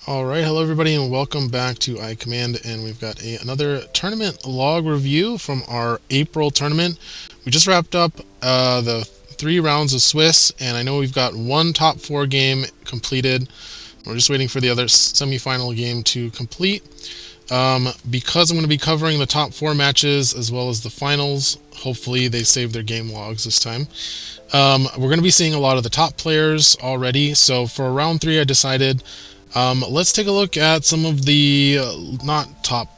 Alright, hello everybody and welcome back to iCommand, and we've got another tournament log review from our April tournament. We just wrapped up the 3 rounds of Swiss, and I know we've got one top 4 game completed. We're just waiting for the other semi-final game to complete. Because I'm going to be covering the top 4 matches as well as the finals, hopefully they save their game logs this time. We're going to be seeing a lot of the top players already, so for round 3 I decided let's take a look at some of the not top,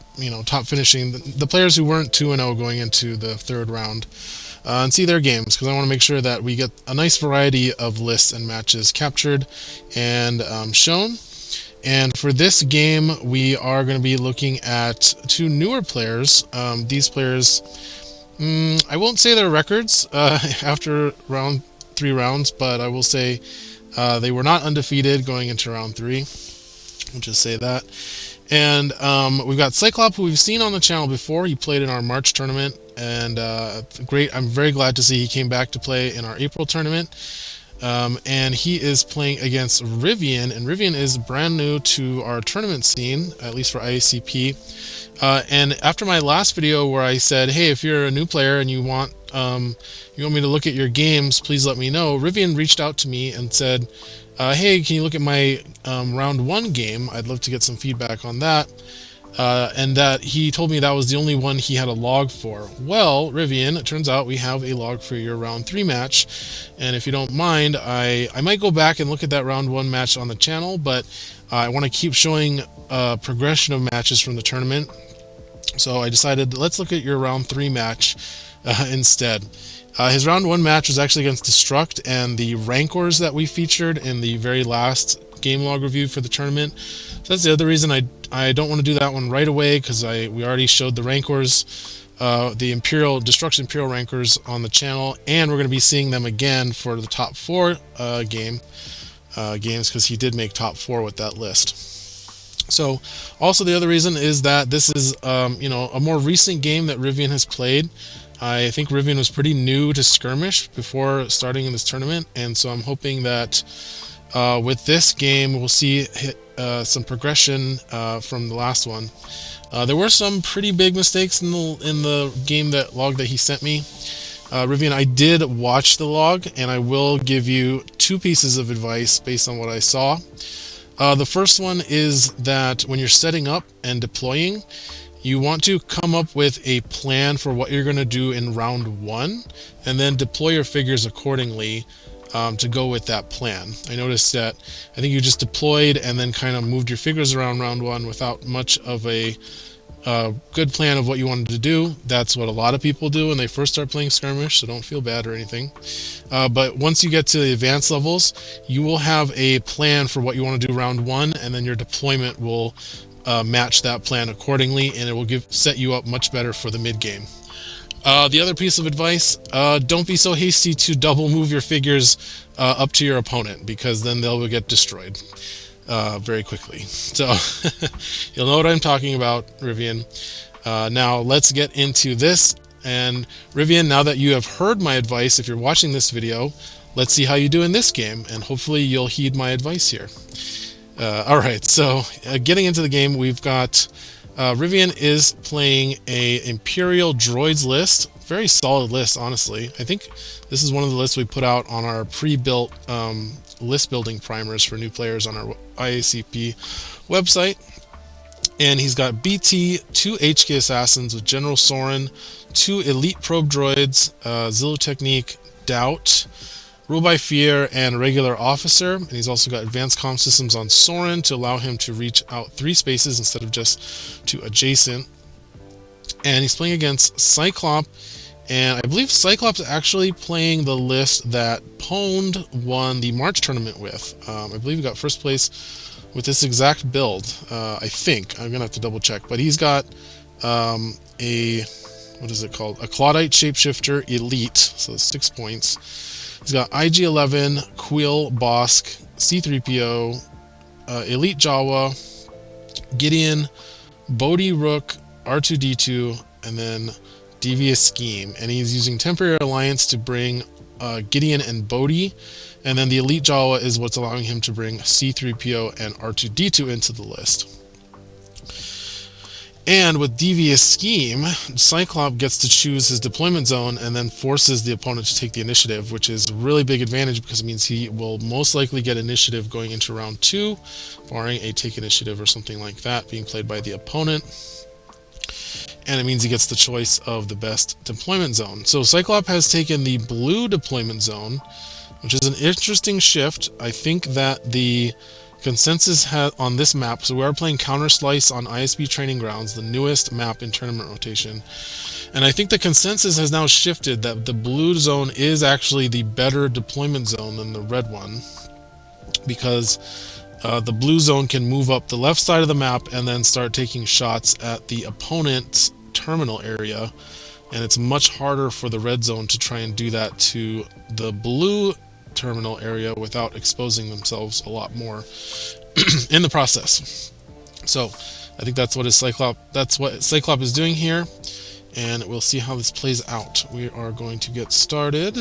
top finishing, the players who weren't 2-0 going into the 3rd round, and see their games, because I want to make sure that we get a nice variety of lists and matches captured and shown. And for this game, we are going to be looking at 2 newer players. These players, I won't say their records after round 3 rounds, but I will say they were not undefeated going into round 3. We'll just say that. And we've got Cyklop, who we've seen on the channel before. He played in our March tournament, and great. I'm very glad to see he came back to play in our April tournament. And he is playing against Rivian, and Rivian is brand new to our tournament scene, at least for IACP. And after my last video where I said, hey, if you're a new player and you want me to look at your games, please let me know, Rivian reached out to me and said, hey, can you look at my round 1 game? I'd love to get some feedback on that. And that he told me that was the only one he had a log for. Well, Rivian, it turns out we have a log for your round 3 match, and if you don't mind, I might go back and look at that round 1 match on the channel, but I want to keep showing progression of matches from the tournament. So I decided, let's look at your round 3 match instead. His round 1 match was actually against Destruct and the Rancors that we featured in the very last game log review for the tournament. So that's the other reason I don't want to do that one right away, because we already showed the Rancors, the Imperial Destruction Imperial Rancors on the channel, and we're going to be seeing them again for the top 4 games, because he did make top 4 with that list. So also the other reason is that this is a more recent game that Rivian has played. I think Rivian was pretty new to Skirmish before starting in this tournament, and so I'm hoping that with this game we'll see some progression from the last one. There were some pretty big mistakes in the game log that he sent me. Rivian, I did watch the log, and I will give you 2 pieces of advice based on what I saw. The first one is that when you're setting up and deploying, you want to come up with a plan for what you're going to do in round 1, and then deploy your figures accordingly to go with that plan. I noticed that I think you just deployed and then kind of moved your figures around round 1 without much of a good plan of what you wanted to do. That's what a lot of people do when they first start playing Skirmish, so don't feel bad or anything. But once you get to the advanced levels, you will have a plan for what you want to do round 1, and then your deployment will match that plan accordingly, and it will set you up much better for the mid game. The other piece of advice, don't be so hasty to double move your figures up to your opponent, because then they'll get destroyed very quickly. So you'll know what I'm talking about, Rivian. Now let's get into this. And Rivian, now that you have heard my advice, if you're watching this video, let's see how you do in this game, and hopefully you'll heed my advice here. Alright, so getting into the game, we've got Rivian is playing a Imperial Droids list. Very solid list, honestly. I think this is one of the lists we put out on our pre-built list building primers for new players on our IACP website. And he's got BT, 2 HK Assassins with General Soren, 2 Elite Probe Droids, Zillow Technique, Doubt, Rule by Fear, and a regular officer. And he's also got advanced comm systems on Soren to allow him to reach out 3 spaces instead of just 2 adjacent. And he's playing against Cyklop, and I believe Cyklop's actually playing the list that Pwned won the March tournament with. I believe he got first place with this exact build. I think. I'm gonna have to double check, but he's got what is it called? A Claudite Shapeshifter Elite, so 6 points. He's got IG-11, Quill, Bosk, C-3PO, Elite Jawa, Gideon, Bodhi Rook, R2-D2, and then Devious Scheme. And he's using Temporary Alliance to bring Gideon and Bodhi, and then the Elite Jawa is what's allowing him to bring C-3PO and R2-D2 into the list. And with Devious Scheme, Cyklop gets to choose his deployment zone and then forces the opponent to take the initiative, which is a really big advantage because it means he will most likely get initiative going into round 2, barring a take initiative or something like that being played by the opponent. And it means he gets the choice of the best deployment zone. So Cyklop has taken the blue deployment zone, which is an interesting shift. I think that the consensus on this map, so we are playing Counter Slice on ISB Training Grounds, the newest map in tournament rotation, and I think the consensus has now shifted that the blue zone is actually the better deployment zone than the red one, because the blue zone can move up the left side of the map and then start taking shots at the opponent's terminal area, and it's much harder for the red zone to try and do that to the blue terminal area without exposing themselves a lot more in the process. So I think that's what Cyklop is doing here, and we'll see how this plays out. We are going to get started.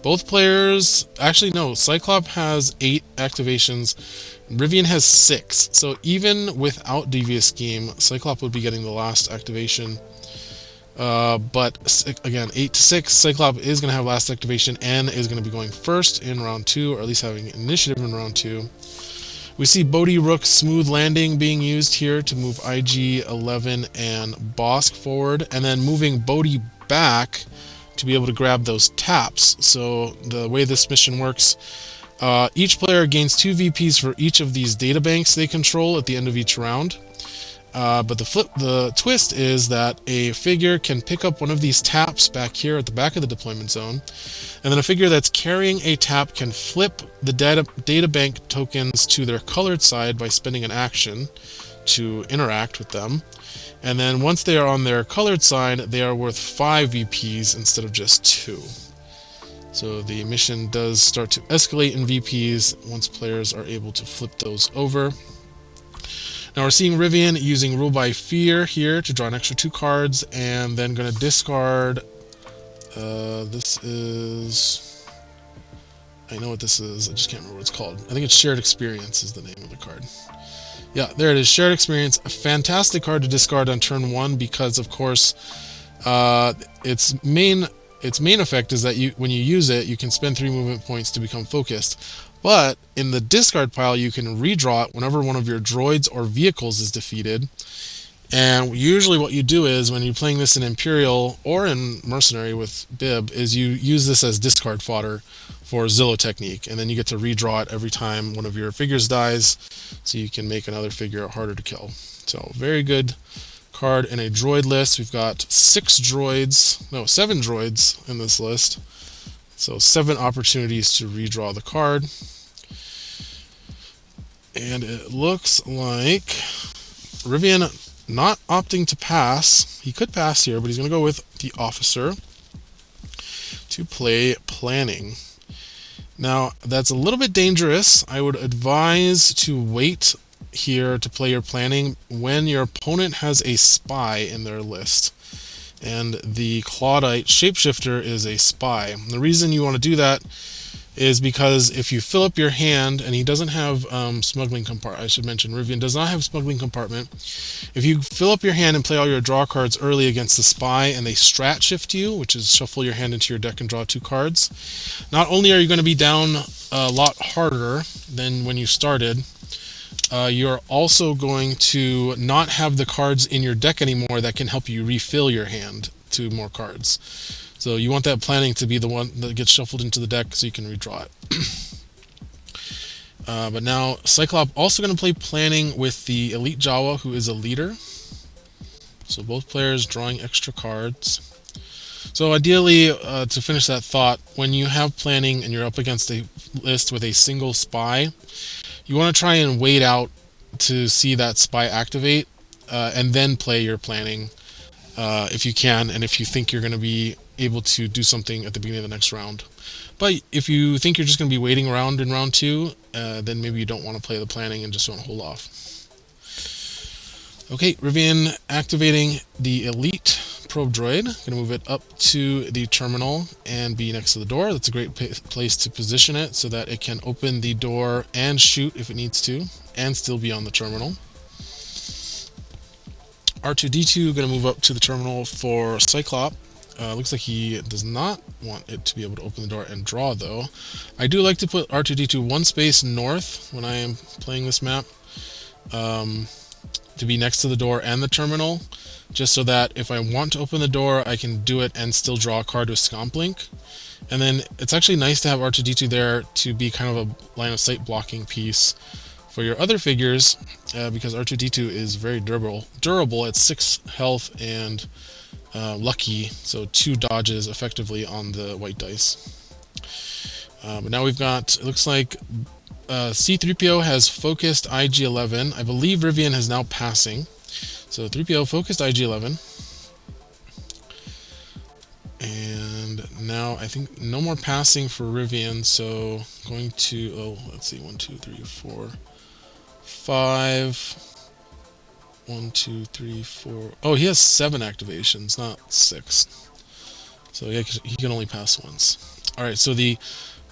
Both players, actually no, Cyklop has 8 activations, Rivian has 6, so even without Devious Scheme, Cyklop would be getting the last activation. But again, 8 to 6, Cyklop is going to have last activation and is going to be going first in round 2, or at least having initiative in round 2. We see Bodhi Rook Smooth Landing being used here to move IG-11 and Bosk forward, and then moving Bodhi back to be able to grab those taps. So the way this mission works, each player gains 2 VPs for each of these databanks they control at the end of each round. But the twist is that a figure can pick up one of these taps back here at the back of the deployment zone, and then a figure that's carrying a tap can flip the databank tokens to their colored side by spending an action to interact with them. And then once they are on their colored side, they are worth 5 VPs instead of just 2. So the mission does start to escalate in VPs once players are able to flip those over. Now we're seeing Rivian using Rule by Fear here to draw an extra 2 cards, and then going to discard, this is, I know what this is, I just can't remember what it's called. I think it's Shared Experience is the name of the card. Yeah, there it is, Shared Experience, a fantastic card to discard on turn 1 because, of course, its main effect is that when you use it, you can spend 3 movement points to become focused. But in the discard pile, you can redraw it whenever one of your droids or vehicles is defeated. And usually what you do is, when you're playing this in Imperial or in Mercenary with Bib, is you use this as discard fodder for Zillow technique. And then you get to redraw it every time one of your figures dies, so you can make another figure harder to kill. So very good card in a droid list. We've got 7 droids in this list. So 7 opportunities to redraw the card. And it looks like Rivian not opting to pass. He could pass here, but he's going to go with the Officer to play Planning. Now, that's a little bit dangerous. I would advise to wait here to play your Planning when your opponent has a Spy in their list. And the Claudite Shapeshifter is a Spy. And the reason you want to do that is because if you fill up your hand, and he doesn't have Smuggling Compartment, I should mention, Rivian does not have Smuggling Compartment. If you fill up your hand and play all your draw cards early against the Spy, and they strat shift you, which is shuffle your hand into your deck and draw 2 cards, not only are you going to be down a lot harder than when you started, you're also going to not have the cards in your deck anymore that can help you refill your hand to more cards. So you want that Planning to be the one that gets shuffled into the deck so you can redraw it. But now Cyklop also going to play Planning with the Elite Jawa, who is a leader. So both players drawing extra cards. So ideally, to finish that thought, when you have Planning and you're up against a list with a single Spy, you want to try and wait out to see that Spy activate, and then play your Planning if you can, and if you think you're going to be able to do something at the beginning of the next round. But if you think you're just going to be waiting around in round 2, then maybe you don't want to play the Planning and just want to hold off. Okay, Rivian activating the Elite probe droid. Gonna move it up to the terminal and be next to the door. That's a great place to position it so that it can open the door and shoot if it needs to, and still be on the terminal. R2-D2 gonna move up to the terminal for Cyklop. Looks like he does not want it to be able to open the door and draw, though. I do like to put R2-D2 one space north when I am playing this map, to be next to the door and the terminal, just so that if I want to open the door, I can do it and still draw a card with Scum Link. And then it's actually nice to have R2-D2 there to be kind of a line of sight blocking piece for your other figures, because R2-D2 is very durable at 6 health and lucky, so 2 dodges effectively on the white dice. But now we've got, it looks like C-3PO has focused IG-11. I believe Rivian is now passing. So 3PO focused IG-11. And now I think no more passing for Rivian, so going to, oh, let's see, 1, 2, 3, 4, 5. 1, 2, 3, 4. Oh, he has 7 activations, not 6. So yeah, he can only pass once. Alright, so the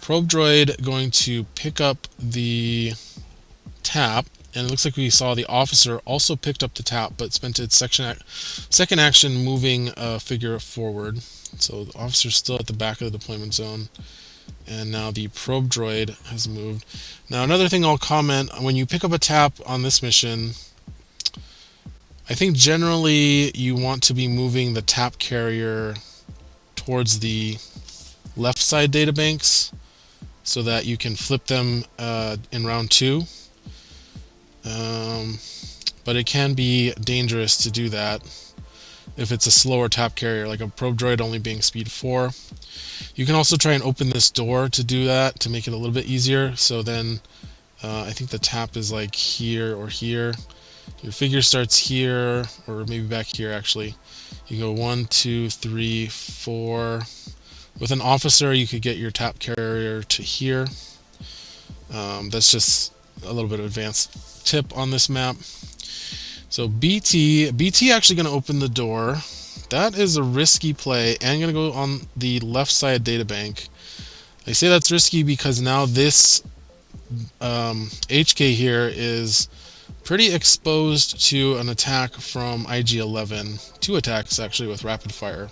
probe droid going to pick up the tap, and it looks like we saw the officer also picked up the tap, but spent its second action moving a figure forward. So the officer's still at the back of the deployment zone, and now the probe droid has moved. Now another thing I'll comment, when you pick up a tap on this mission, I think generally you want to be moving the tap carrier towards the left side databanks so that you can flip them in round 2. But it can be dangerous to do that if it's a slower tap carrier, like a probe droid only being speed 4. You can also try and open this door to do that, to make it a little bit easier. So then I think the tap is like here or here. Your figure starts here, or maybe back here actually. You go 1, 2, 3, 4. With an officer, you could get your tap carrier to here. That's just a little bit of advanced tip on this map. So BT actually going to open the door. That is a risky play, and going to go on the left side databank. I say that's risky because now this HK here is pretty exposed to an attack from IG-11. 2 attacks actually with rapid fire.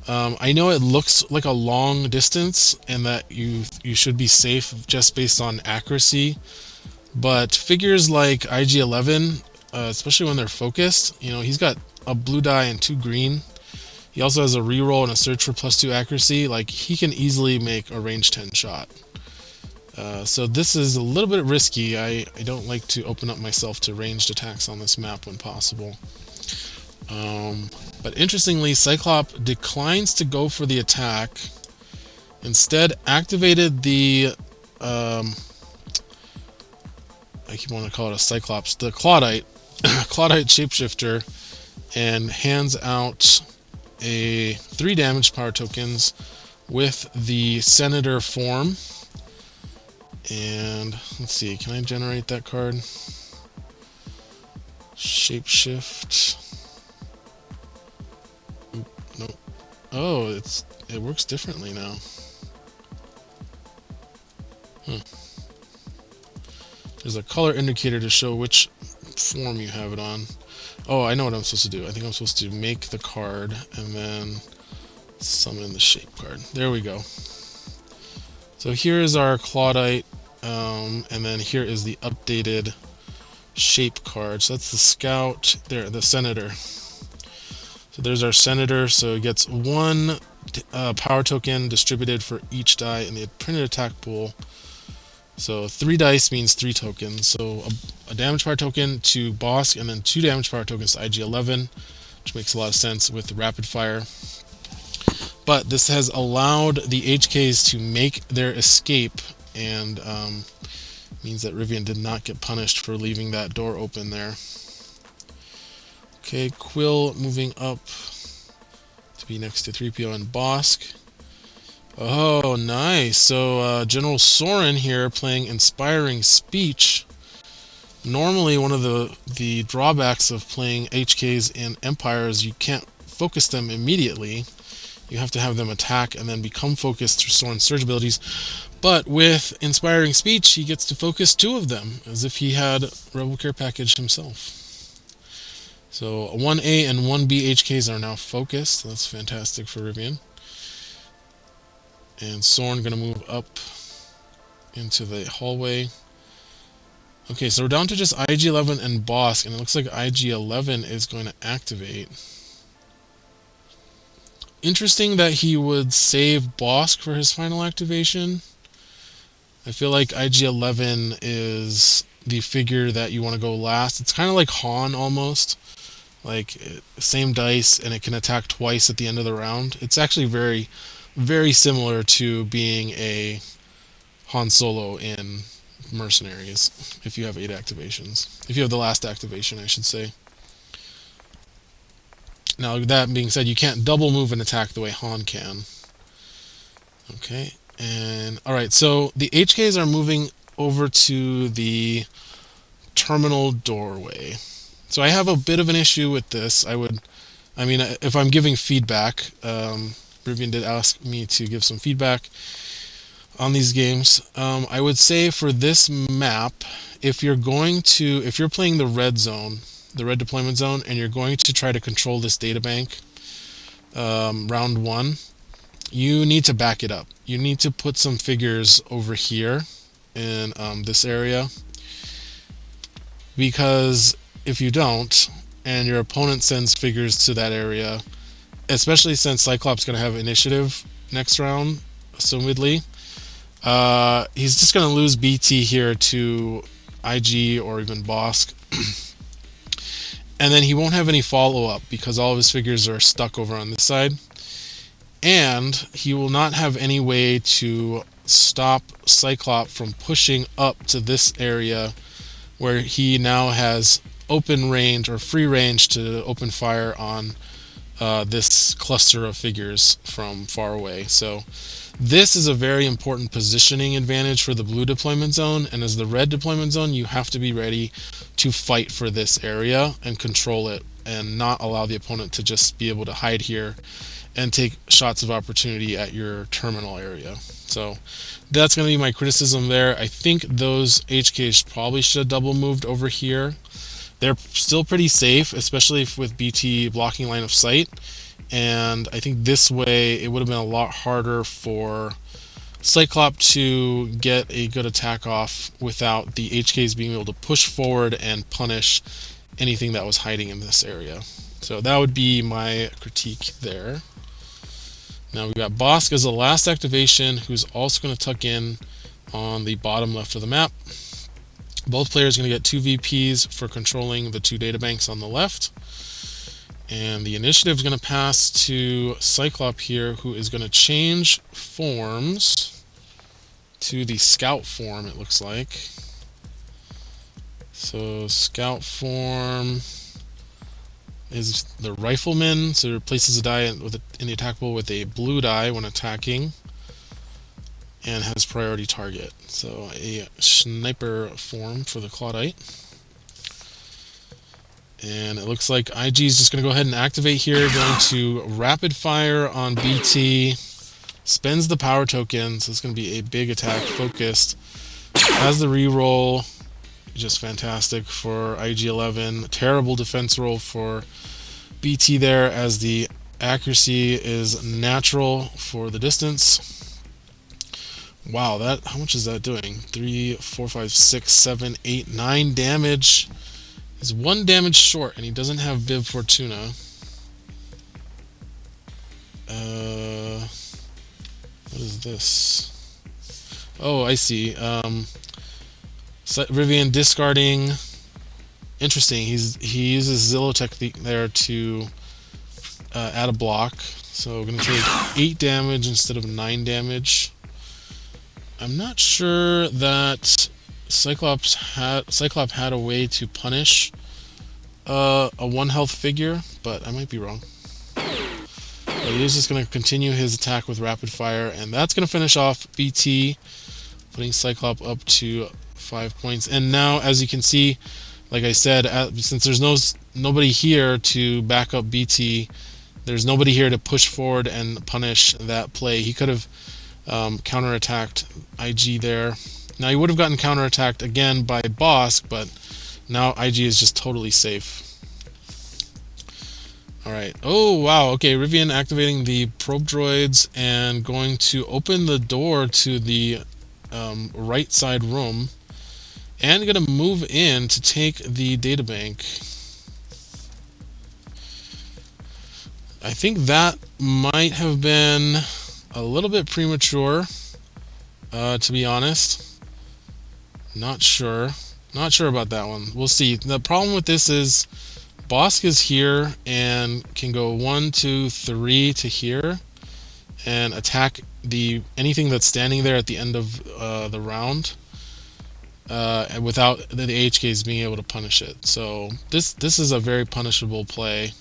I know it looks like a long distance and that you should be safe just based on accuracy, but figures like IG-11, especially when they're focused, you know, he's got a blue die and 2 green. He also has a reroll and a search for +2 accuracy. Like, he can easily make a range 10 shot. So this is a little bit risky. I don't like to open up myself to ranged attacks on this map when possible. But interestingly, Cyklop declines to go for the attack. Instead, activated the I keep wanting to call it a Cyclops, the Claudite, Claudite shapeshifter, and hands out a 3 damage power tokens with the Senator form. And let's see, can I generate that card? Shapeshift. Oop, nope. Oh, it works differently now. There's a color indicator to show which form you have it on. Oh, I know what I'm supposed to do. I think I'm supposed to make the card and then summon the shape card. There we go. So here is our Claudite, and then here is the updated shape card. So that's the Scout, there, the Senator. So there's our Senator, so it gets 1 power token distributed for each die in the printed attack pool. So 3 dice means 3 tokens. So a damage power token to Bosk, and then 2 damage power tokens to IG-11, which makes a lot of sense with the rapid fire. But this has allowed the HKs to make their escape, and means that Rivian did not get punished for leaving that door open there. Okay, Quill moving up to be next to 3PO and Bosk. Oh, nice. So General Soren here playing Inspiring Speech. Normally one of the drawbacks of playing HKs in Empire is you can't focus them immediately. You have to have them attack and then become focused through Soren's surge abilities. But with Inspiring Speech, he gets to focus 2 of them, as if he had Rebel Care Package himself. So 1A and 1B HKs are now focused. That's fantastic for Rivian. And Soren going to move up into the hallway. Okay, so we're down to just IG-11 and Bosk, and it looks like IG-11 is going to activate. Interesting that he would save Bosk for his final activation. I feel like IG-11 is the figure that you want to go last. It's kind of like Han almost. Like, same dice, and it can attack twice at the end of the round. It's actually very, very similar to being a Han Solo in Mercenaries, if you have 8 activations. If you have the last activation, I should say. Now, that being said, you can't double move and attack the way Han can. Okay, and alright, so the HKs are moving over to the terminal doorway. So I have a bit of an issue with this. I mean, if I'm giving feedback, Rivian did ask me to give some feedback on these games. I would say for this map, if you're playing the red zone, the red deployment zone, and you're going to try to control this databank round 1, you need to back it up. You need to put some figures over here in this area, because if you don't, and your opponent sends figures to that area, especially since Cyklop's going to have initiative next round, assumedly, he's just going to lose BT here to IG or even Bosk. And then he won't have any follow-up because all of his figures are stuck over on this side. And he will not have any way to stop Cyklop from pushing up to this area where he now has open range or free range to open fire on this cluster of figures from far away. So this is a very important positioning advantage for the blue deployment zone, and as the red deployment zone, you have to be ready to fight for this area and control it and not allow the opponent to just be able to hide here and take shots of opportunity at your terminal area. So that's going to be my criticism there. I think those HKs probably should have double moved over here. They're still pretty safe, especially with BT blocking line of sight. And I think this way it would have been a lot harder for Cyklop to get a good attack off without the HKs being able to push forward and punish anything that was hiding in this area. So that would be my critique there. Now we've got Bosk as the last activation, who's also going to tuck in on the bottom left of the map. Both players are going to get 2 VPs for controlling the 2 databanks on the left. And the initiative is going to pass to Cyklop here, who is going to change forms to the scout form, it looks like. So scout form is the rifleman, so it replaces a die in the attack pool with a blue die when attacking, and has priority target. So a sniper form for the Claudite. And it looks like IG is just going to go ahead and activate here, going to rapid fire on BT, spends the power token, so it's going to be a big attack focused. Has the reroll, just fantastic for IG-11. Terrible defense roll for BT there, as the accuracy is natural for the distance. Wow, how much is that doing? 3, 4, 5, 6, 7, 8, 9 damage. He's 1 damage short, and he doesn't have Viv Fortuna. What is this? Oh, I see. Rivian discarding. Interesting. He uses Zillow technique there to add a block. So we're going to take 8 damage instead of 9 damage. I'm not sure that Cyklop had a way to punish a 1 health figure, but I might be wrong. But he is just going to continue his attack with rapid fire, and that's going to finish off BT, putting Cyklop up to 5 points. And now, as you can see, like I said, since there's nobody here to back up BT, there's nobody here to push forward and punish that play. He could have counterattacked IG there. Now he would have gotten counterattacked again by Bosk, but now IG is just totally safe. Alright. Oh, wow. Okay, Rivian activating the probe droids and going to open the door to the right side room, and going to move in to take the databank. I think that might have been a little bit premature, to be honest. Not sure about that one. We'll see. The problem with this is Bosk is here and can go 1, 2, 3 to here and attack anything that's standing there at the end of the round, without the AHKs being able to punish it. So this is a very punishable play,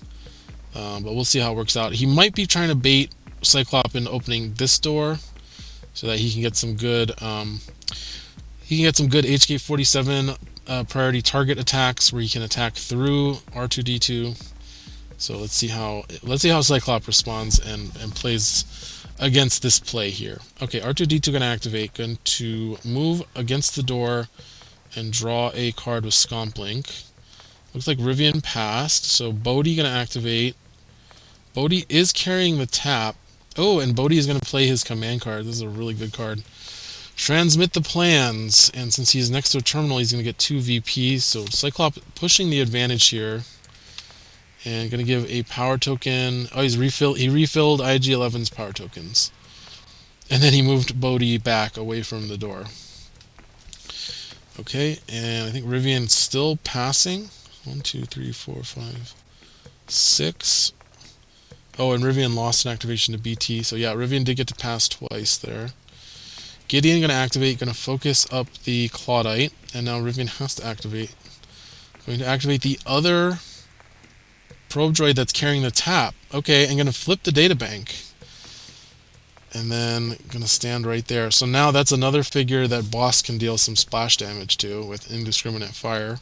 but we'll see how it works out. He might be trying to bait Cyklop into opening this door so that he can get some good HK-47 priority target attacks where he can attack through R2-D2. So let's see how Cyklop responds and plays against this play here. Okay, R2-D2 going to activate, going to move against the door and draw a card with Scum Link. Looks like Rivian passed, so Bodhi going to activate. Bodhi is carrying the tap. Oh, and Bodhi is going to play his command card. This is a really good card. Transmit the plans, and since he's next to a terminal, he's going to get 2 VPs. So Cyklop pushing the advantage here, and going to give a power token. Oh, he refilled IG-11's power tokens, and then he moved Bodhi back away from the door. Okay, and I think Rivian's still passing. 1, 2, 3, 4, 5, 6. Oh, and Rivian lost an activation to BT. So yeah, Rivian did get to pass twice there. Gideon going to activate, going to focus up the Claudite, and now Rivian has to activate. Going to activate the other probe droid that's carrying the tap. Okay, and going to flip the databank. And then going to stand right there. So now that's another figure that Bosk can deal some splash damage to with indiscriminate fire.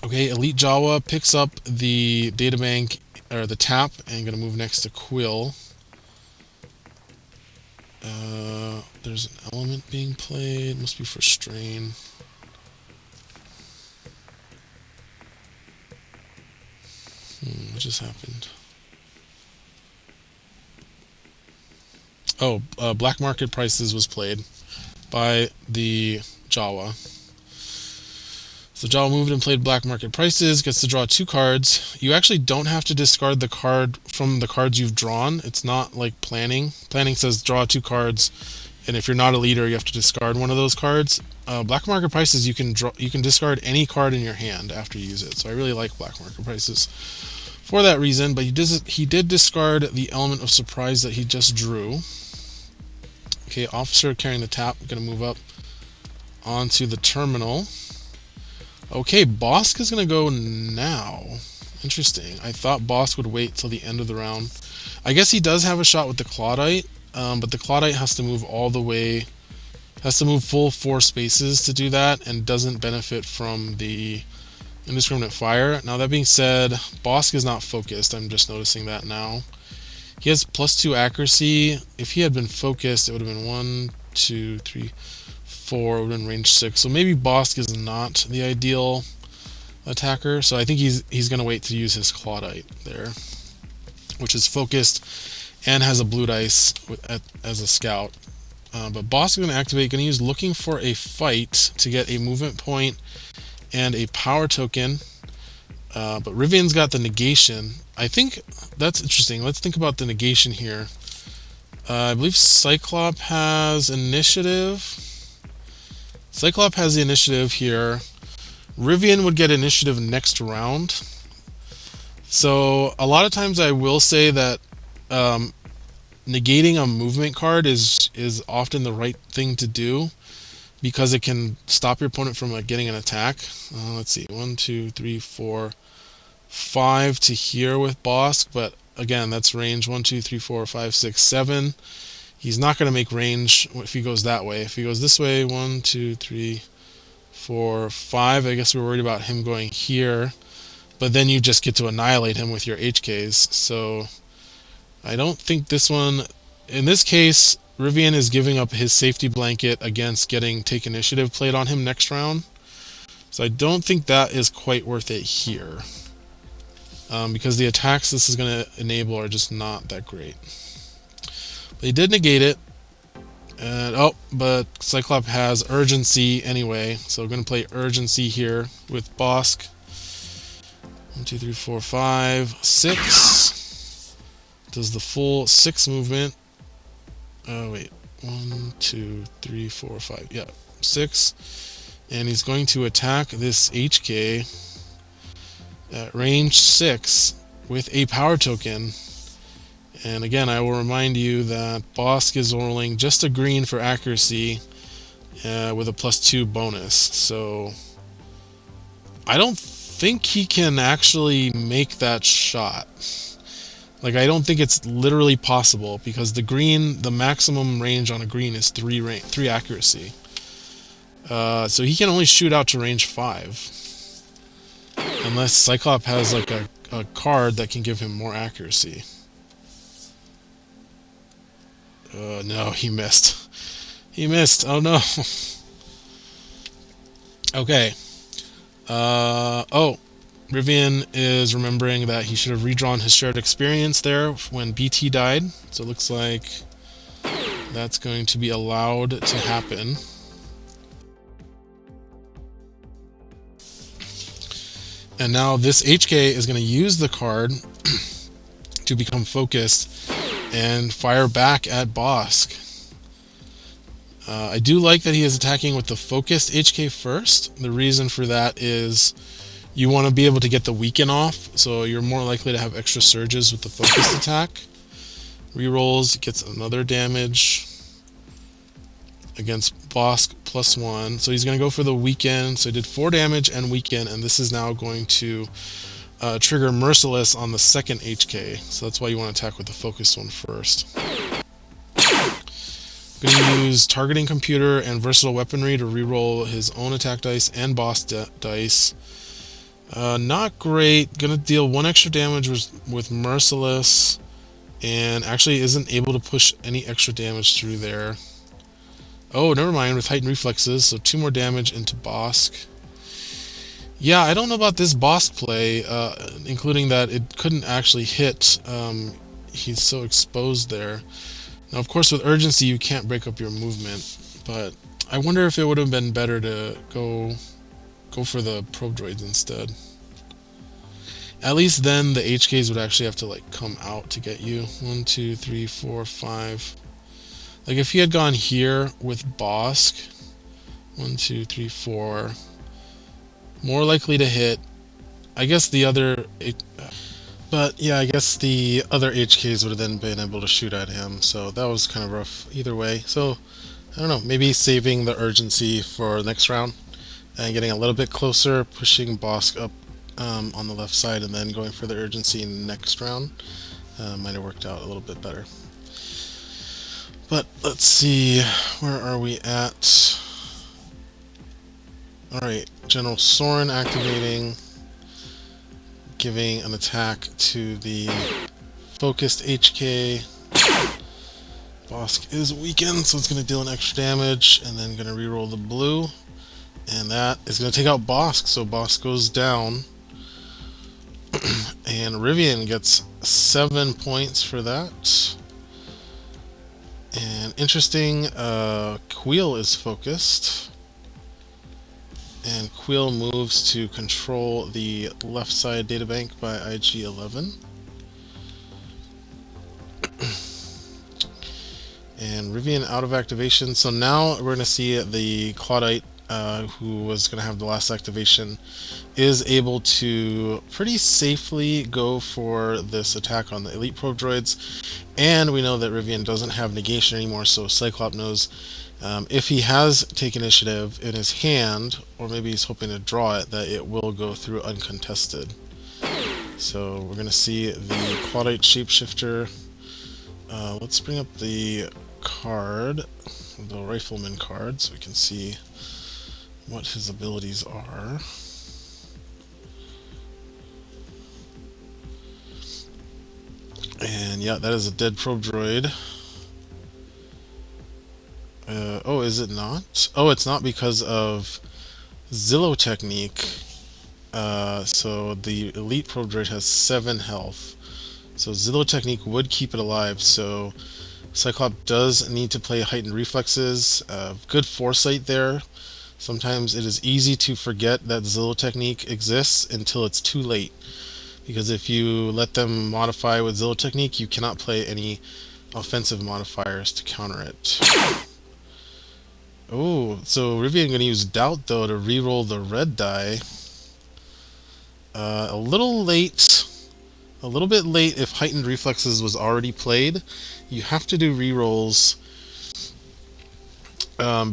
Okay, Elite Jawa picks up the databank, or the tap, and going to move next to Quill. There's an element being played. Must be for strain. What just happened? Oh, Black Market Prices was played by the Jawa. So Jawa moved and played Black Market Prices, gets to draw 2 cards. You actually don't have to discard the card from the cards you've drawn. It's not like planning. Planning says draw 2 cards, and if you're not a leader, you have to discard one of those cards. Black Market Prices, you can discard any card in your hand after you use it. So I really like Black Market Prices for that reason, but he did discard the element of surprise that he just drew. Okay, Officer carrying the tap, going to move up onto the terminal. Okay, Bosk is going to go now. Interesting. I thought Bosk would wait till the end of the round. I guess he does have a shot with the Claudite, but the Claudite has to move all the way, has to move full 4 spaces to do that, and doesn't benefit from the indiscriminate fire. Now that being said, Bosk is not focused. I'm just noticing that now. He has +2 accuracy. If he had been focused, it would have been 1, 2, 3, 4. It would have been range 6. So maybe Bosk is not the ideal attacker. So I think he's going to wait to use his Claudite there, which is focused and has a blue dice as a scout. But Bosk is going to activate, going to use Looking for a Fight to get a movement point and a power token. But Rivian's got the negation. I think that's interesting. Let's think about the negation here. I believe Cyklop has initiative. Cyklop has the initiative here. Rivian would get initiative next round. So a lot of times I will say that negating a movement card is often the right thing to do, because it can stop your opponent from getting an attack. Let's see, 1, 2, 3, 4, 5 to here with Bosk, but again, that's range 1, 2, 3, 4, 5, 6, 7. He's not going to make range if he goes that way. If he goes this way, 1, 2, 3, 4, 5, I guess we're worried about him going here. but then you just get to annihilate him with your HKs. So I don't think this one, in this case, Rivian is giving up his safety blanket against getting Take Initiative played on him next round. So I don't think that is quite worth it here. Because the attacks this is going to enable are just not that great. But he did negate it. And, oh, but Cyklop has Urgency anyway. So we're going to play Urgency here with Bosk. 1, 2, 3, 4, 5, 6. Does the full 6 movement. Oh, wait. 1, 2, 3, 4, 5. Yeah, 6. And he's going to attack this HK at range 6 with a power token. And again, I will remind you that Bosk is rolling just a green for accuracy with a +2 bonus. So I don't think he can actually make that shot. Like, I don't think it's literally possible because the green, the maximum range on a green is 3 accuracy. So he can only shoot out to range 5. Unless Cyklop has like a card that can give him more accuracy. No, he missed. He missed. Oh no. Okay. Oh, Rivian is remembering that he should have redrawn his shared experience there when BT died. So it looks like that's going to be allowed to happen. And now this HK is going to use the card to become focused and fire back at Bosk. I do like that he is attacking with the focused HK first. The reason for that is you want to be able to get the weaken off, so you're more likely to have extra surges with the focused attack. Rerolls, gets another damage against Bosk +1. So he's going to go for the weaken. So he did 4 damage and weaken, and this is now going to trigger Merciless on the second HK. So that's why you want to attack with the focused one first. Going to use Targeting Computer and Versatile Weaponry to reroll his own attack dice and boss dice. Not great. Going to deal 1 extra damage with Merciless, and actually isn't able to push any extra damage through there. Oh, never mind, with Heightened Reflexes, so 2 more damage into Bosk. Yeah, I don't know about this Bosk play, including that it couldn't actually hit. He's so exposed there. Now, of course, with Urgency, you can't break up your movement, but I wonder if it would have been better to go for the Probe Droids instead. At least then the HKs would actually have to like come out to get you. 1, 2, 3, 4, 5. Like if he had gone here with Bosk, 1, 2, 3, 4, more likely to hit. I guess the other, but yeah, I guess the other HKs would have then been able to shoot at him. So that was kind of rough either way. So I don't know, maybe saving the Urgency for next round and getting a little bit closer, pushing Bosk up on the left side, and then going for the Urgency next round might have worked out a little bit better. But let's see, where are we at? Alright, General Soren activating, giving an attack to the focused HK. Bosk is weakened, so it's going to deal an extra damage, and then going to reroll the blue. And that is going to take out Bosk, so Bosk goes down. And Rivian gets 7 points for that. And interesting, Queel is focused. And Queel moves to control the left side databank by IG-11. And Rivian out of activation. So now we're going to see the Claudite, who was going to have the last activation, is able to pretty safely go for this attack on the Elite Probe Droids. And we know that Rivian doesn't have negation anymore, so Cyklop knows if he has Take Initiative in his hand, or maybe he's hoping to draw it, that it will go through uncontested. So we're going to see the Claudite Shapeshifter. Let's bring up the card, the Rifleman card, so we can see what his abilities are. And yeah, that is a dead probe droid. Oh, is it not? Oh, it's not because of Zillow technique. So the elite probe droid has 7 health. So Zillow technique would keep it alive. So Cyklop does need to play heightened reflexes. Good foresight there. Sometimes it is easy to forget that Zillow technique exists until it's too late. Because if you let them modify with Zillow technique, you cannot play any offensive modifiers to counter it. Oh, so Rivian going to use Doubt though to reroll the red die. A little late. A little bit late if heightened reflexes was already played. You have to do rerolls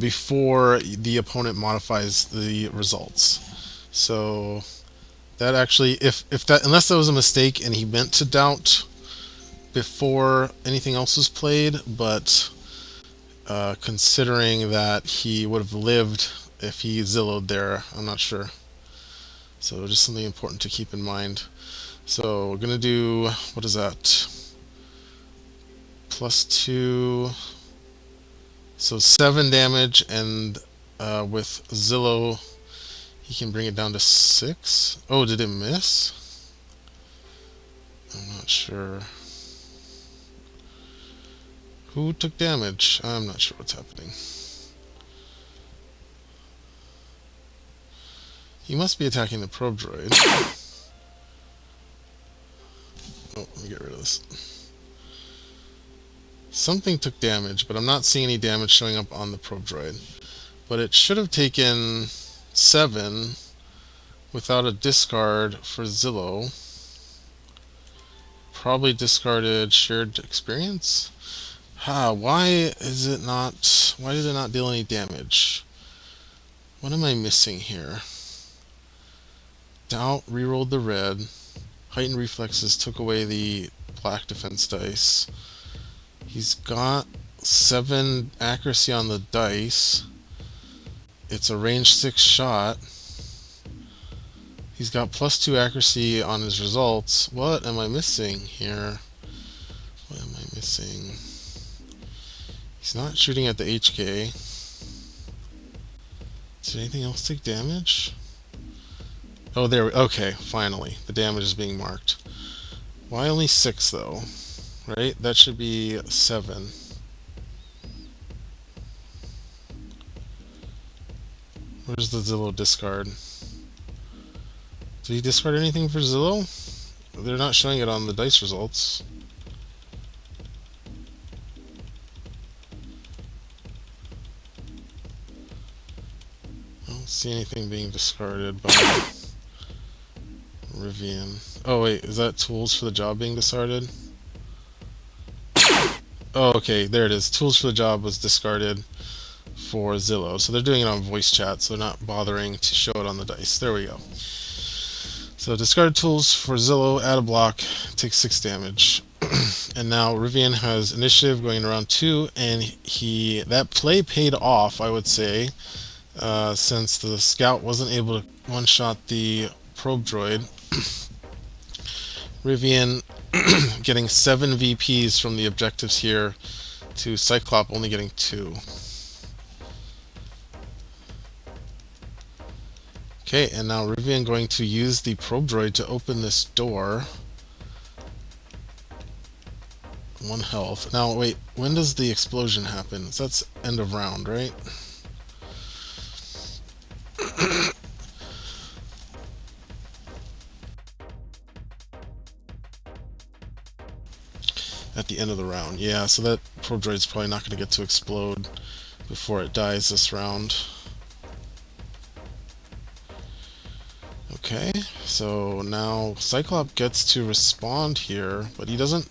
before the opponent modifies the results. So that actually, if that, unless that was a mistake and he meant to doubt before anything else was played, but considering that he would have lived if he Zillowed there, I'm not sure. So just something important to keep in mind. So we're gonna do, what is that? +2. So 7 damage, and with Zillow, he can bring it down to 6. Oh, did it miss? I'm not sure. Who took damage? I'm not sure what's happening. He must be attacking the probe droid. Oh, let me get rid of this. Something took damage, but I'm not seeing any damage showing up on the probe droid. But it should have taken 7 without a discard for Zillow. Probably discarded shared experience. Why is it not? Why did it not deal any damage? What am I missing here? Doubt rerolled the red. Heightened reflexes took away the black defense dice. He's got 7 accuracy on the dice. It's a range 6 shot. He's got +2 accuracy on his results. What am I missing here? What am I missing? He's not shooting at the HK. Did anything else take damage? Oh, there we, okay, finally. The damage is being marked. Why only 6 though? Right? That should be 7. Where's the Zillow discard? Did he discard anything for Zillow? They're not showing it on the dice results. I don't see anything being discarded by Rivian. Oh wait, is that tools for the job being discarded? Oh, okay, there it is. Tools for the job was discarded for Zillow. So they're doing it on voice chat, so they're not bothering to show it on the dice. There we go. So discard tools for Zillow, add a block, takes 6 damage. And now Rivian has initiative going around 2, and that play paid off, I would say, since the scout wasn't able to one-shot the probe droid. Rivian getting 7 VPs from the objectives here to Cyklop only getting 2. Okay, and now Rivian going to use the probe droid to open this door. 1 health. Now wait, when does the explosion happen? So that's end of round, right? At the end of the round, yeah, so that probe droid's probably not going to get to explode before it dies this round. Okay, so now Cyklop gets to respond here, but he doesn't.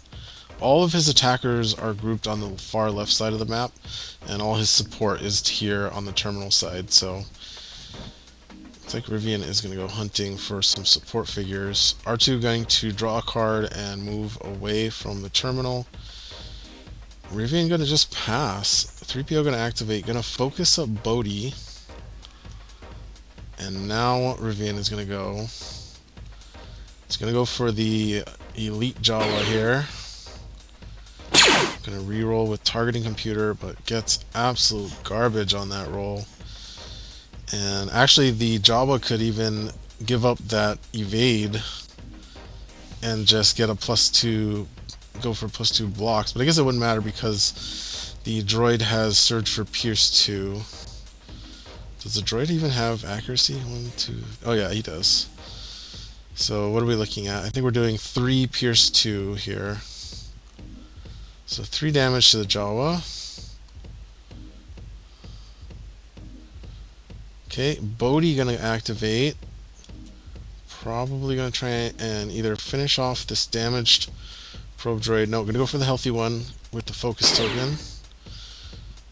All of his attackers are grouped on the far left side of the map, and all his support is here on the terminal side, so looks like Rivian is going to go hunting for some support figures. R2 going to draw a card and move away from the terminal. Rivian going to just pass. 3PO going to activate, going to focus up Bodhi. And now Rivian is going to go. It's going to go for the Elite Jawa here. Gonna reroll with targeting computer, but gets absolute garbage on that roll. And actually the Jawa could even give up that evade and just get a +2, go for +2 blocks. But I guess it wouldn't matter because the droid has surge for Pierce 2. Does the droid even have accuracy? 1, 2. Oh yeah, he does. So what are we looking at? I think we're doing 3 Pierce 2 here. So 3 damage to the Jawa. Okay, Bodhi gonna activate. Probably gonna try and either finish off this damaged probe droid. No, gonna go for the healthy one with the focus token.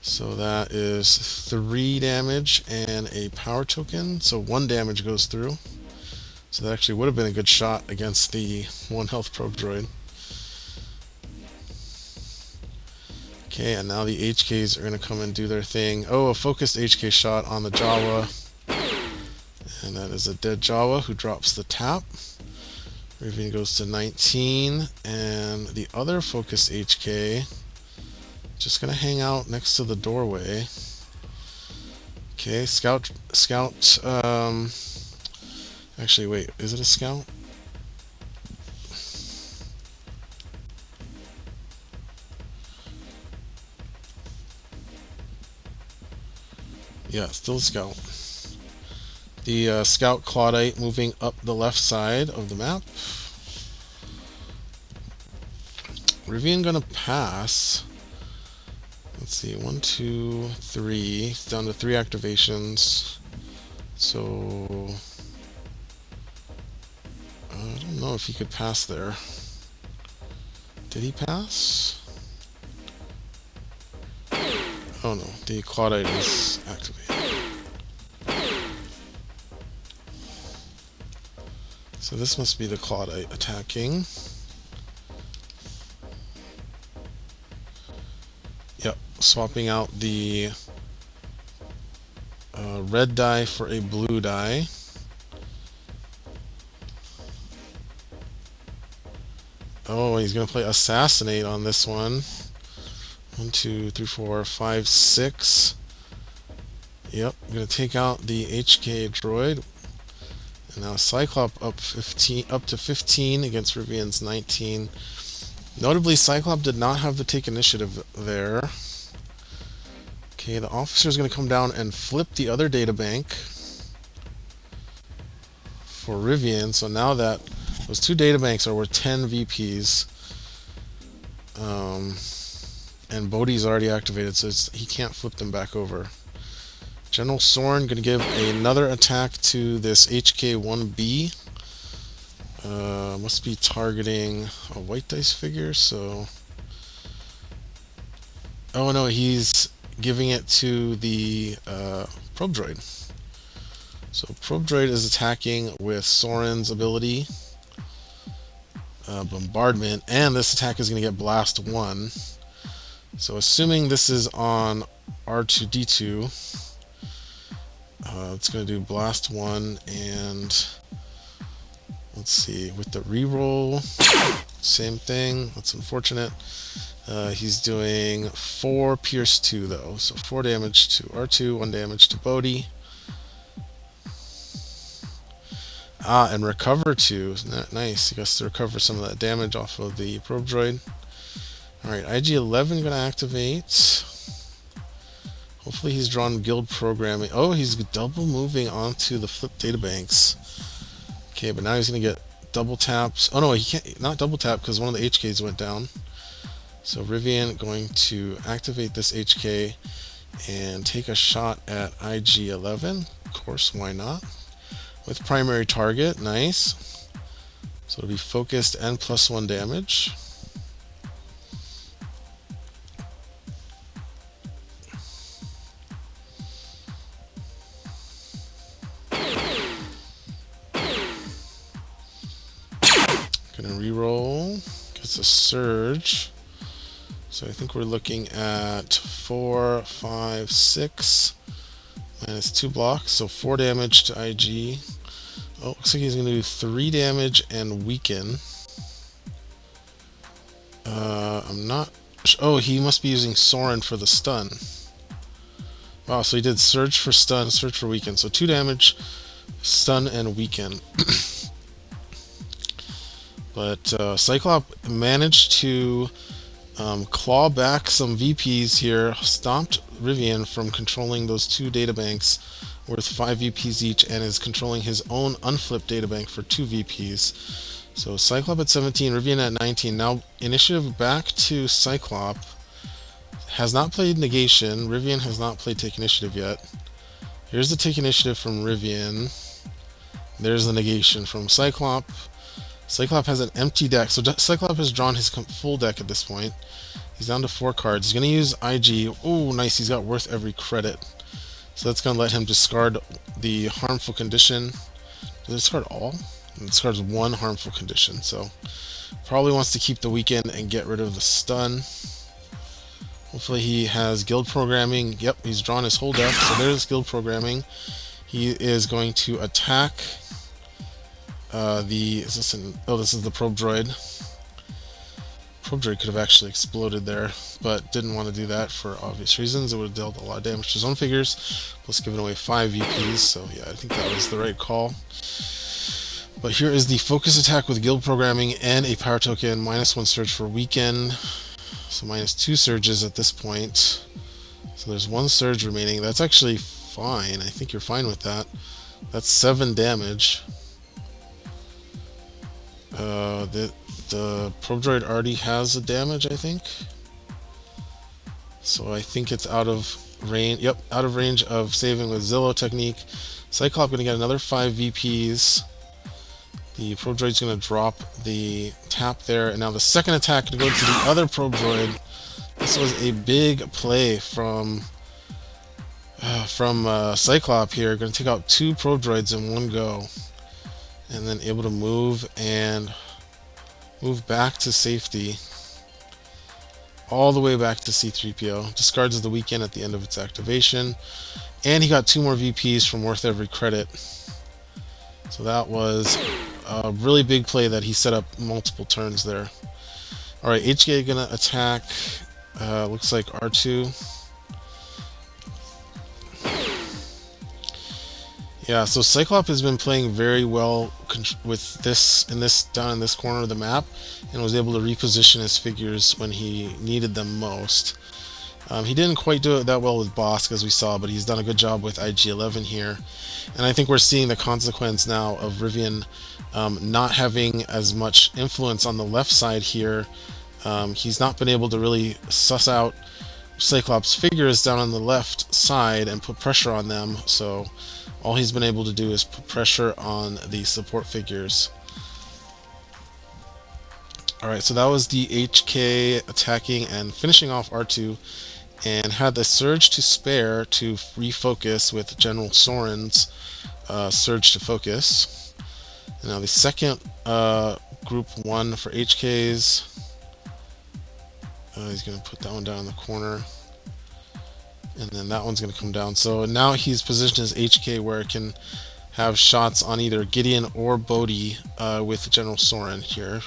So that is 3 damage and a power token. So 1 damage goes through. So that actually would have been a good shot against the 1 health probe droid. Okay, and now the HKs are going to come and do their thing. Oh, a focused HK shot on the Jawa. And that is a dead Jawa who drops the tap. Rivian goes to 19. And the other focused HK just going to hang out next to the doorway. Okay, scout. Actually, wait, is it a scout? Yeah, still a scout. The scout Claudite moving up the left side of the map. Rivian gonna pass. Let's see, 1, 2, 3. It's down to 3 activations. So I don't know if he could pass there. Did he pass? Oh no, the Claudite is activated. So this must be the Claudite attacking. Yep, swapping out the red die for a blue die. Oh, he's going to play Assassinate on this one. 1, 2, 3, 4, 5, 6. Yep, I'm going to take out the HK droid. And now Cyklop up to 15 against Rivian's 19. Notably, Cyklop did not have the take initiative there. Okay, the officer is going to come down and flip the other databank for Rivian. So now that those 2 databanks are worth 10 VPs. And Bodhi's already activated, so he can't flip them back over. General Soren going to give another attack to this HK-1B. Must be targeting a white dice figure, so... Oh no, he's giving it to the probe droid. So probe droid is attacking with Soren's ability, bombardment, and this attack is going to get blast 1. So assuming this is on R2D2, it's going to do blast 1, and let's see, with the reroll, same thing. That's unfortunate. He's doing 4 Pierce 2 though, so 4 damage to R2, 1 damage to Bodhi. And recover 2. Nice, he gets to recover some of that damage off of the probe droid. Alright, IG-11 gonna activate. Hopefully he's drawn guild programming. Oh, he's double moving onto the flip databanks. Okay, but now he's gonna get double taps. Oh no, he can't, not double tap because one of the HKs went down. So Rivian going to activate this HK and take a shot at IG-11. Of course, why not? With primary target, nice. So it'll be focused and +1 damage. Gonna reroll. Gets a surge. So I think we're looking at 4, 5, 6 minus 2 blocks, so 4 damage to IG. Oh, looks like he's going to do 3 damage and weaken. I'm not Oh, he must be using Soren for the stun. Wow, so he did Surge for stun, Surge for weaken. So 2 damage, stun, and weaken. But Cyklop managed to claw back some VPs here, stopped Rivian from controlling those 2 databanks worth 5 VPs each, and is controlling his own unflipped databank for 2 VPs. So Cyklop at 17, Rivian at 19. Now initiative back to Cyklop. Has not played Negation. Rivian has not played Take Initiative yet. Here's the Take Initiative from Rivian. There's the Negation from Cyklop. Cyklop has an empty deck, so Cyklop has drawn his full deck at this point. He's down to 4 cards. He's going to use IG. Oh, nice. He's got worth every credit. So that's going to let him discard the harmful condition. Does it discard all? It discards 1 harmful condition. So probably wants to keep the weaken and get rid of the stun. Hopefully he has guild programming. Yep, he's drawn his whole deck. So there's guild programming. He is going to attack this is the probe droid. Probe droid could have actually exploded there, but didn't want to do that for obvious reasons. It would have dealt a lot of damage to his own figures, plus giving away 5 VPs, so yeah, I think that was the right call. But here is the focus attack with guild programming and a power token, -1 surge for weaken, so -2 surges at this point. So there's 1 surge remaining. That's actually fine. I think you're fine with that. That's 7 damage. The probe droid already has a damage, I think. So I think it's out of range. Yep, out of range of saving with Zillow technique. Cyklop going to get another 5 VPs. The probe droid's going to drop the tap there, and now the second attack to go to the other probe droid. This was a big play from Cyklop here. Going to take out 2 probe droids in one go, and then able to move back to safety, all the way back to C-3PO. Discards the weaken at the end of its activation, and he got 2 more VPs from worth every credit. So that was a really big play that he set up multiple turns there. Alright, HK gonna attack, looks like R2. Yeah, so Cyklop has been playing very well with this down in this corner of the map, and was able to reposition his figures when he needed them most. He didn't quite do it that well with Bosk, as we saw, but he's done a good job with IG-11 here. And I think we're seeing the consequence now of Rivian not having as much influence on the left side here. He's not been able to really suss out Cyklop's figures down on the left side and put pressure on them, so all he's been able to do is put pressure on the support figures. Alright, so that was the HK attacking and finishing off R2, and had the surge to spare to refocus with General Soren's surge to focus. And now the second group 1 for HKs. He's going to put that one down in the corner. And then that one's going to come down. So now he's positioned his HK where it can have shots on either Gideon or Bodhi with General Soren here.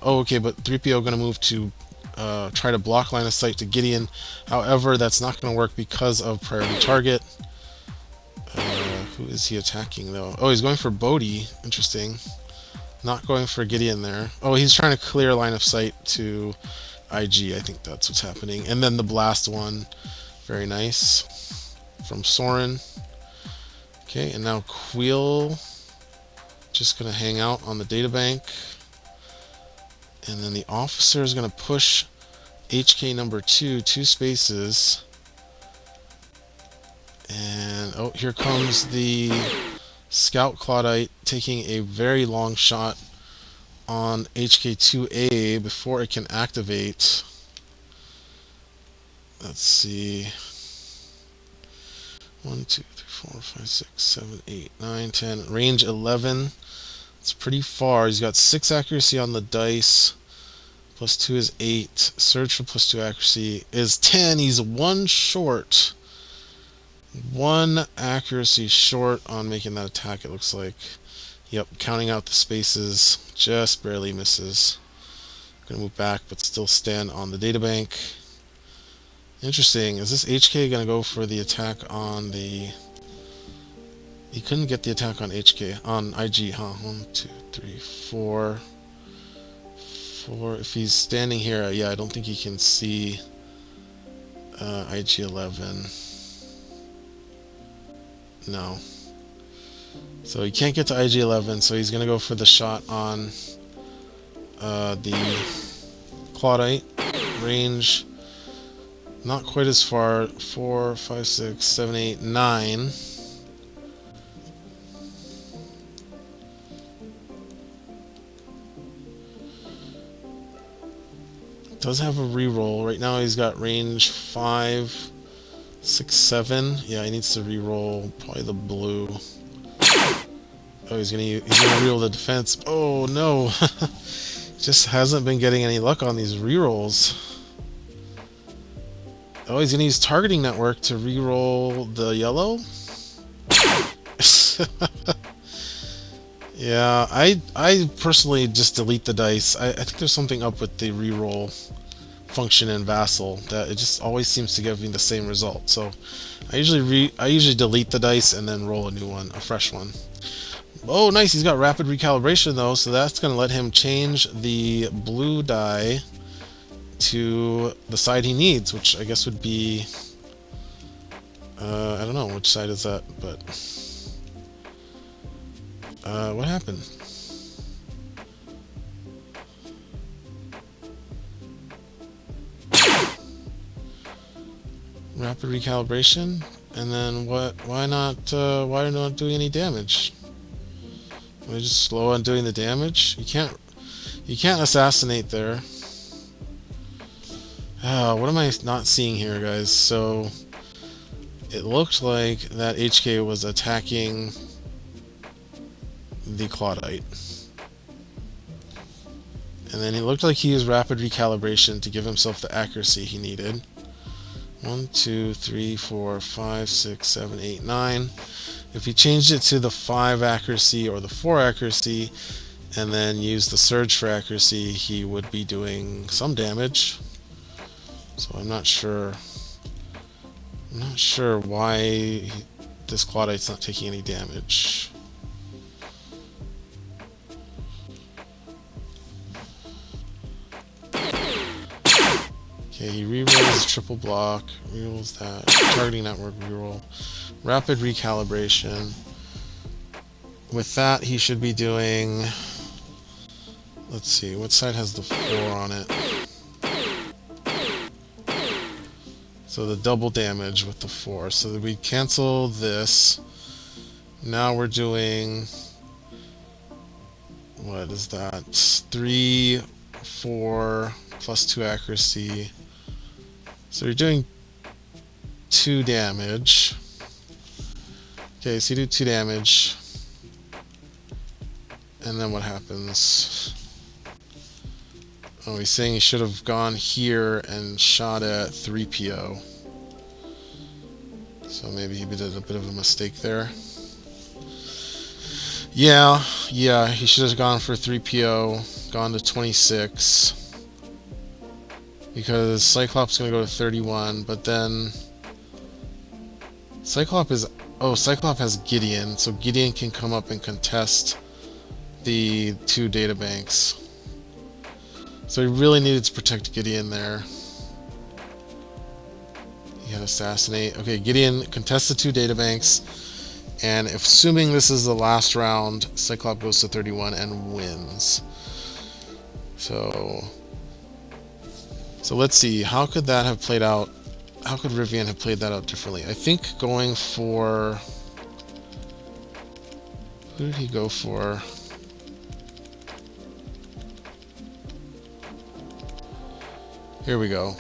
Okay, but 3PO going to move to try to block line of sight to Gideon. However, that's not going to work because of priority target. Who is he attacking though? Oh, he's going for Bodhi. Interesting. Not going for Gideon there. Oh, he's trying to clear line of sight to IG. I think that's what's happening. And then the blast one. Very nice. From Soren. Okay, and now Queel. Just going to hang out on the databank. And then the officer is going to push HK number 2 spaces. And oh, here comes the Scout Claudite taking a very long shot on HK2A before it can activate. Let's see. 1, 2, 3, 4, 5, 6, 7, 8, 9, 10. Range 11. It's pretty far. He's got 6 accuracy on the dice. +2 is 8. Surge for +2 accuracy is 10. He's 1 short. 1 accuracy short on making that attack, it looks like. Yep, counting out the spaces. Just barely misses. Gonna move back, but still still stand on the databank. Interesting. Is this HK going to go for the attack on the... He couldn't get the attack on HK, on IG, huh? 1, 2, 3, 4. 4. If he's standing here, yeah, I don't think he can see IG-11. No. So he can't get to IG-11, so he's going to go for the shot on the Claudite. Range, not quite as far. 4, 5, 6, 7, 8, 9. Does have a reroll. Right now he's got range 5, 6, 7. Yeah, he needs to reroll probably the blue. Oh, he's gonna reroll the defense. Oh no! Just hasn't been getting any luck on these rerolls. Oh, he's gonna use targeting network to reroll the yellow. Yeah, I personally just delete the dice. I think there's something up with the reroll function in Vassal that it just always seems to give me the same result. So I usually delete the dice and then roll a new one, a fresh one. Oh, nice! He's got rapid recalibration though, so that's going to let him change the blue die to the side he needs, which I guess would be I don't know which side is that, but what happened? Rapid recalibration, and then what? Why not doing any damage? Am I just slow on doing the damage? You can't assassinate there. What am I not seeing here, guys? So it looked like that HK was attacking the Claudite. And then it looked like he used rapid recalibration to give himself the accuracy he needed. 1, 2, 3, 4, 5, 6, 7, 8, 9. If he changed it to the 5 accuracy or the 4 accuracy, and then used the surge for accuracy, he would be doing some damage. So I'm not sure why this Claudite's not taking any damage. Okay, he rerolls triple block, rerolls that, targeting network reroll, rapid recalibration. With that, he should be doing, let's see, what side has the 4 on it? So the double damage with the 4. So that we cancel this. Now we're doing, what is that? 3, 4, plus 2 accuracy. So you're doing 2 damage. Okay, so you do 2 damage. And then what happens? Oh, he's saying he should have gone here and shot at 3PO. So maybe he did a bit of a mistake there. Yeah, he should have gone for 3PO, gone to 26. Because Cyklop's going to go to 31, but then Cyklop has Gideon, so Gideon can come up and contest the 2 databanks. So he really needed to protect Gideon there. He had assassinate. Okay, Gideon contests the 2 databanks, and assuming this is the last round, Cyklop goes to 31 and wins. So let's see, how could that have played out? How could Rivian have played that out differently? I think going for... Who did he go for? Here we go.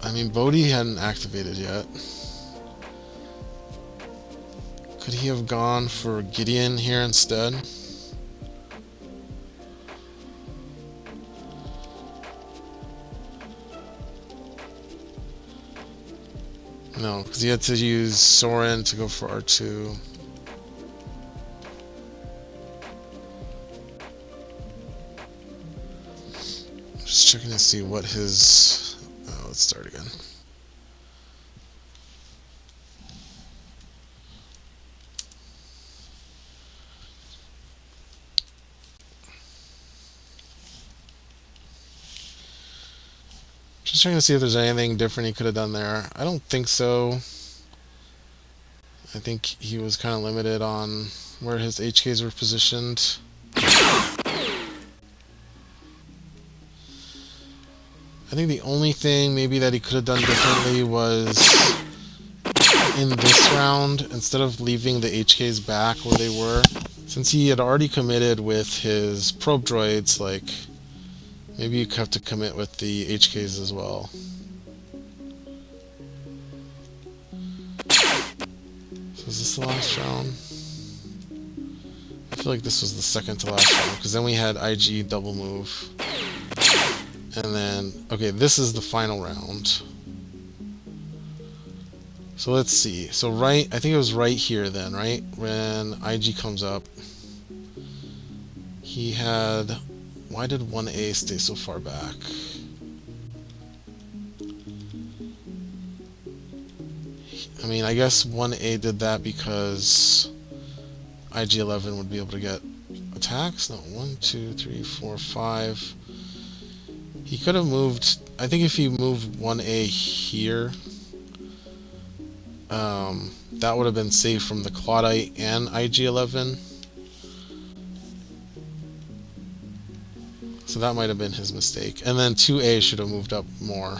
I mean, Bodhi hadn't activated yet. Could he have gone for Gideon here instead? No, because he had to use Soren to go for R2. Just checking to see what his... let's start again. Just trying to see if there's anything different he could have done there. I don't think so. I think he was kind of limited on where his HKs were positioned. I think the only thing maybe that he could have done differently was in this round, instead of leaving the HKs back where they were, since he had already committed with his probe droids, like, maybe you have to commit with the HKs as well. So is this the last round? I feel like this was the second to last round, because then we had IG double move. And then, okay, this is the final round. So let's see. So I think it was right here then, right? When IG comes up. He had... Why did 1A stay so far back? I mean, I guess 1A did that because IG-11 would be able to get attacks. No, 1, 2, 3, 4, 5. He could have moved... I think if he moved 1A here, that would have been safe from the Claudite and IG-11. So that might have been his mistake. And then 2A should have moved up more.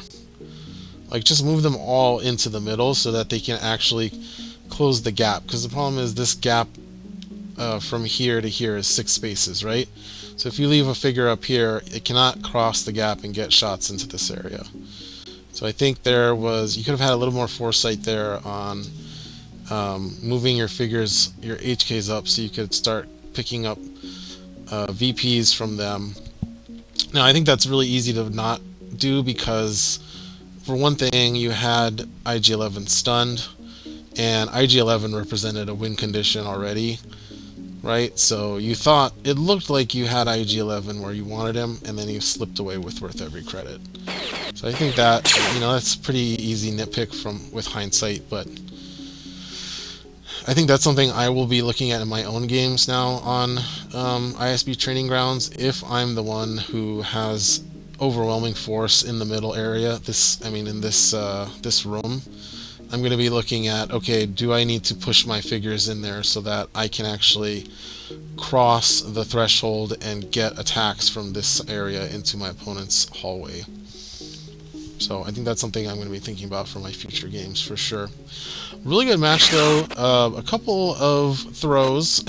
Like, just move them all into the middle so that they can actually close the gap. Because the problem is this gap from here to here is 6 spaces, right? So if you leave a figure up here, it cannot cross the gap and get shots into this area. So I think you could have had a little more foresight there on moving your figures, your HKs up, so you could start picking up VPs from them. Now, I think that's really easy to not do because, for one thing, you had IG-11 stunned, and IG-11 represented a win condition already, right? So you thought, it looked like you had IG-11 where you wanted him, and then you slipped away with worth every credit. So I think that, that's pretty easy nitpick with hindsight, but I think that's something I will be looking at in my own games now on ISB Training Grounds. If I'm the one who has overwhelming force in the middle area, in this room, I'm going to be looking at, okay, do I need to push my figures in there so that I can actually cross the threshold and get attacks from this area into my opponent's hallway. So I think that's something I'm going to be thinking about for my future games for sure. Really good match though. A couple of throws.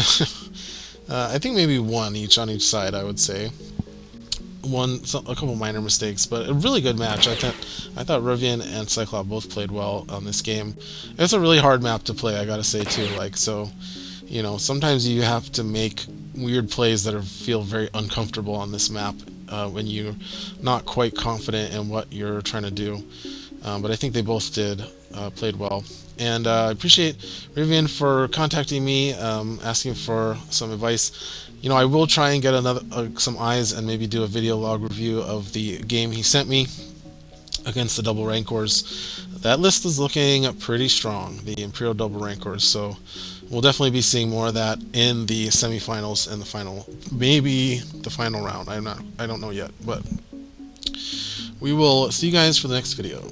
I think maybe one each on each side, I would say. A couple minor mistakes, but a really good match. I thought Rivian and Cyklop both played well on this game. It's a really hard map to play, I gotta say too. Sometimes you have to make weird plays that feel very uncomfortable on this map when you're not quite confident in what you're trying to do. But I think they both played well. And I appreciate Rivian for contacting me, asking for some advice. I will try and get some eyes and maybe do a video log review of the game he sent me against the double rancors. That list is looking pretty strong, the Imperial double rancors. So we'll definitely be seeing more of that in the semifinals and the final, maybe the final round. I don't know yet, but we will see you guys for the next video.